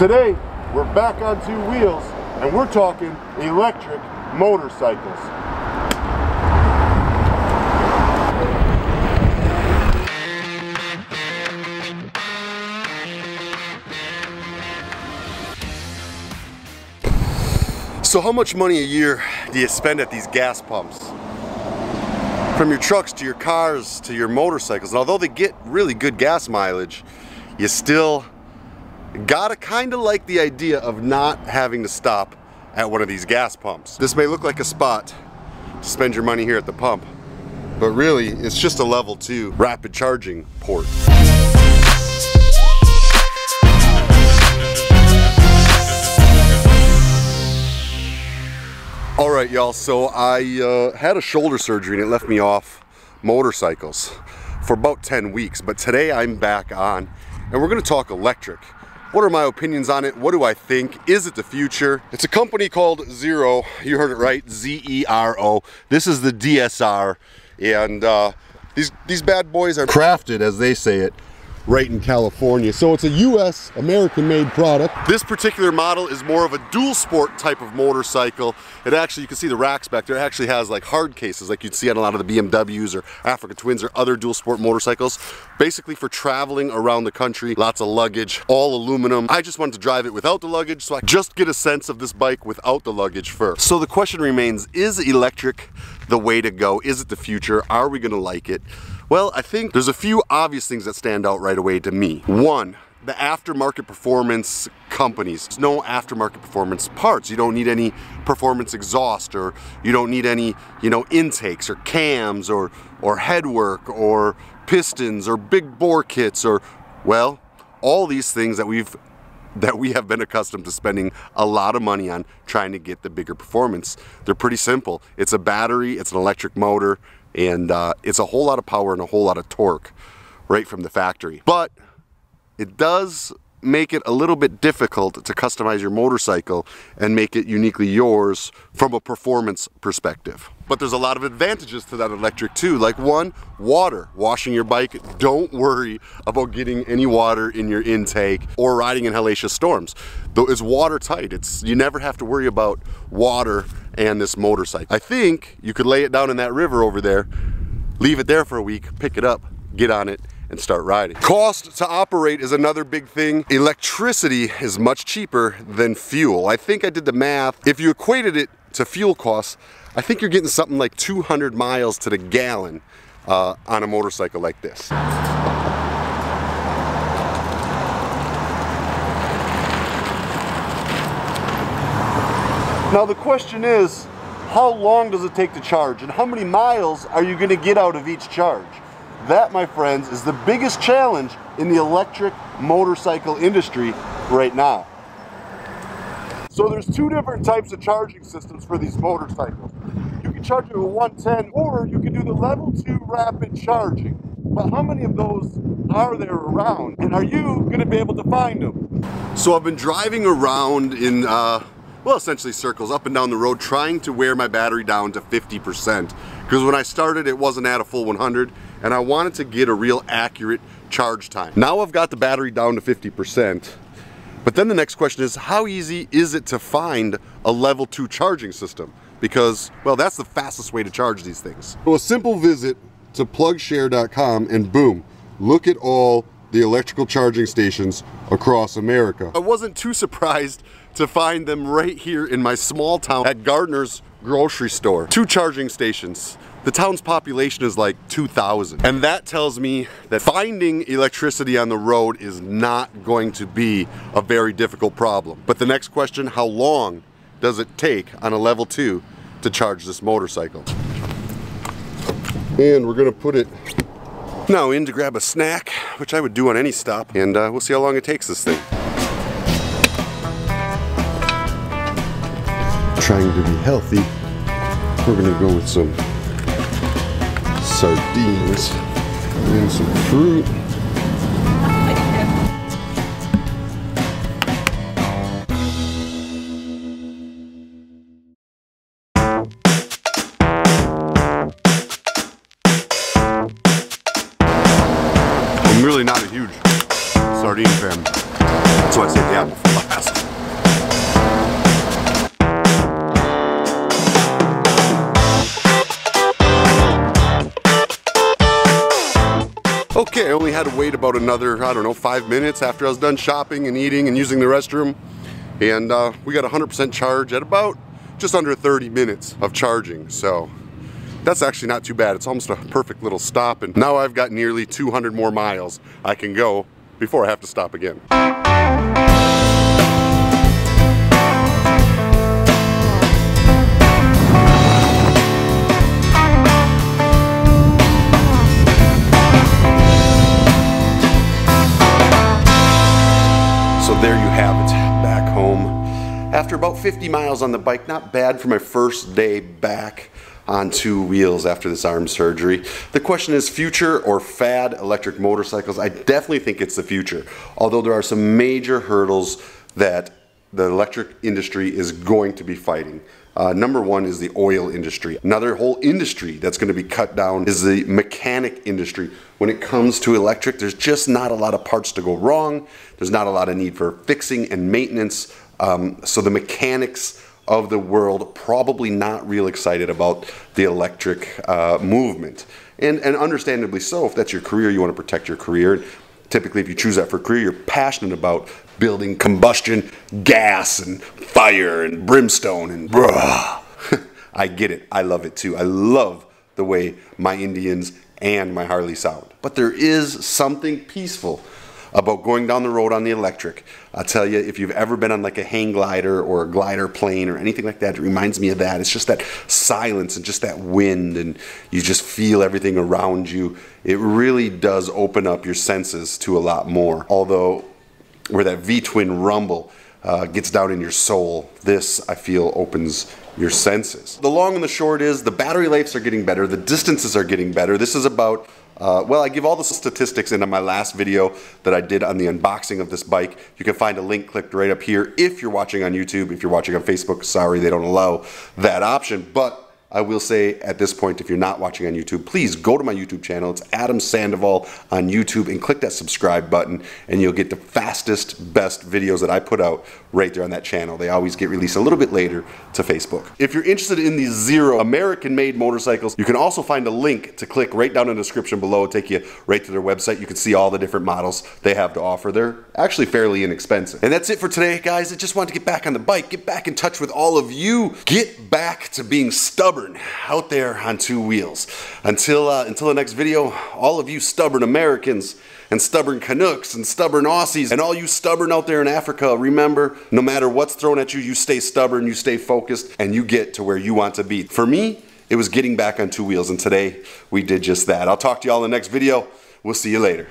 Today, we're back on two wheels, and we're talking electric motorcycles. So how much money a year do you spend at these gas pumps? From your trucks to your cars to your motorcycles. And although they get really good gas mileage, you still gotta kinda like the idea of not having to stop at one of these gas pumps. This may look like a spot to spend your money here at the pump, but really it's just a level 2 rapid charging port. Alright y'all, so I had a shoulder surgery and it left me off motorcycles for about 10 weeks, but today I'm back on and we're going to talk electric. What are my opinions on it? What do I think? Is it the future? It's a company called Zero. You heard it right, Z-E-R-O. This is the DSR, and these bad boys are crafted, as they say it, right in California. So it's a US, American-made product. This particular model is more of a dual sport type of motorcycle. It actually, you can see the racks back there, it actually has like hard cases like you'd see on a lot of the BMWs or Africa Twins or other dual sport motorcycles. Basically for traveling around the country, lots of luggage, all aluminum. I just wanted to drive it without the luggage so I could just get a sense of this bike without the luggage first. So the question remains, is electric the way to go? Is it the future? Are we gonna like it? Well, I think there's a few obvious things that stand out right away to me. One, the aftermarket performance companies. There's no aftermarket performance parts. You don't need any performance exhaust, or you don't need any, intakes or cams or headwork or pistons or big bore kits, or, well, all these things that we have been accustomed to spending a lot of money on trying to get the bigger performance. They're pretty simple. It's a battery, it's an electric motor, and it's a whole lot of power and a whole lot of torque right from the factory. But it does make it a little bit difficult to customize your motorcycle and make it uniquely yours from a performance perspective. But there's a lot of advantages to that electric too. Like one, water. Washing your bike, don't worry about getting any water in your intake or riding in hellacious storms. Though it's watertight. You never have to worry about water and this motorcycle. I think you could lay it down in that river over there, leave it there for a week, pick it up, get on it, and start riding. Cost to operate is another big thing. Electricity is much cheaper than fuel. I think I did the math. If you equated it to fuel costs, I think you're getting something like 200 miles to the gallon on a motorcycle like this. Now the question is, how long does it take to charge, and how many miles are you going to get out of each charge? That, my friends, is the biggest challenge in the electric motorcycle industry right now. So there's two different types of charging systems for these motorcycles. You can charge it with 110, or you can do the level 2 rapid charging. But how many of those are there around, and are you going to be able to find them? So I've been driving around in well, essentially circles up and down the road, trying to wear my battery down to 50%. Because when I started, it wasn't at a full 100, and I wanted to get a real accurate charge time. Now I've got the battery down to 50%, but then the next question is, how easy is it to find a level 2 charging system? Because, well, that's the fastest way to charge these things. So a simple visit to plugshare.com and boom, look at all the electrical charging stations across America. I wasn't too surprised to find them right here in my small town at Gardner's grocery store. 2 charging stations. The town's population is like 2,000. And that tells me that finding electricity on the road is not going to be a very difficult problem. But the next question, how long does it take on a level 2 to charge this motorcycle? And we're gonna put it now in to grab a snack, which I would do on any stop, and we'll see how long it takes this thing. Trying to be healthy, we're gonna go with some sardines and some fruit. I'm really not a huge sardine fan. That's why I saved the apple for last. Okay, I only had to wait about another, I don't know, 5 minutes after I was done shopping and eating and using the restroom. And we got 100% charge at about just under 30 minutes of charging. So that's actually not too bad. It's almost a perfect little stop. And now I've got nearly 200 more miles I can go before I have to stop again. So there you have it, back home. After about 50 miles on the bike, not bad for my first day back on two wheels after this arm surgery. The question is future or fad electric motorcycles? I definitely think it's the future, although there are some major hurdles that the electric industry is going to be fighting. Number one is the oil industry. Another whole industry that's going to be cut down is the mechanic industry. When it comes to electric, there's just not a lot of parts to go wrong. There's not a lot of need for fixing and maintenance. So the mechanics of the world probably not real excited about the electric movement. And understandably so. If that's your career, you want to protect your career. Typically, if you choose that for a career, you're passionate about building combustion, gas, and fire, and brimstone, and bruh. I get it. I love it too. I love the way my Indians and my Harley sound. But there is something peaceful about going down the road on the electric. I'll tell you, if you've ever been on like a hang glider or a glider plane or anything like that, it reminds me of that. It's just that silence and just that wind, and you just feel everything around you. It really does open up your senses to a lot more. Although, where that V-twin rumble gets down in your soul, this, I feel, opens your senses. The long and the short is, the battery lives are getting better, the distances are getting better. This is about well, I give all the statistics in my last video that I did on the unboxing of this bike. You can find a link clicked right up here if you're watching on YouTube. If you're watching on Facebook, sorry, they don't allow that option. But I will say at this point, if you're not watching on YouTube, please go to my YouTube channel. It's Adam Sandoval on YouTube, and click that subscribe button, and you'll get the fastest, best videos that I put out right there on that channel. They always get released a little bit later to Facebook. If you're interested in these Zero American-made motorcycles, you can also find a link to click right down in the description below. It'll take you right to their website. You can see all the different models they have to offer. They're actually fairly inexpensive. And that's it for today, guys. I just wanted to get back on the bike, get back in touch with all of you, get back to being stubborn out there on two wheels. Until the next video, all of you stubborn Americans and stubborn Canucks and stubborn Aussies and all you stubborn out there in Africa, remember, no matter what's thrown at you, you stay stubborn, you stay focused, and you get to where you want to be. For me, it was getting back on two wheels, and today we did just that. I'll talk to you all in the next video. We'll see you later.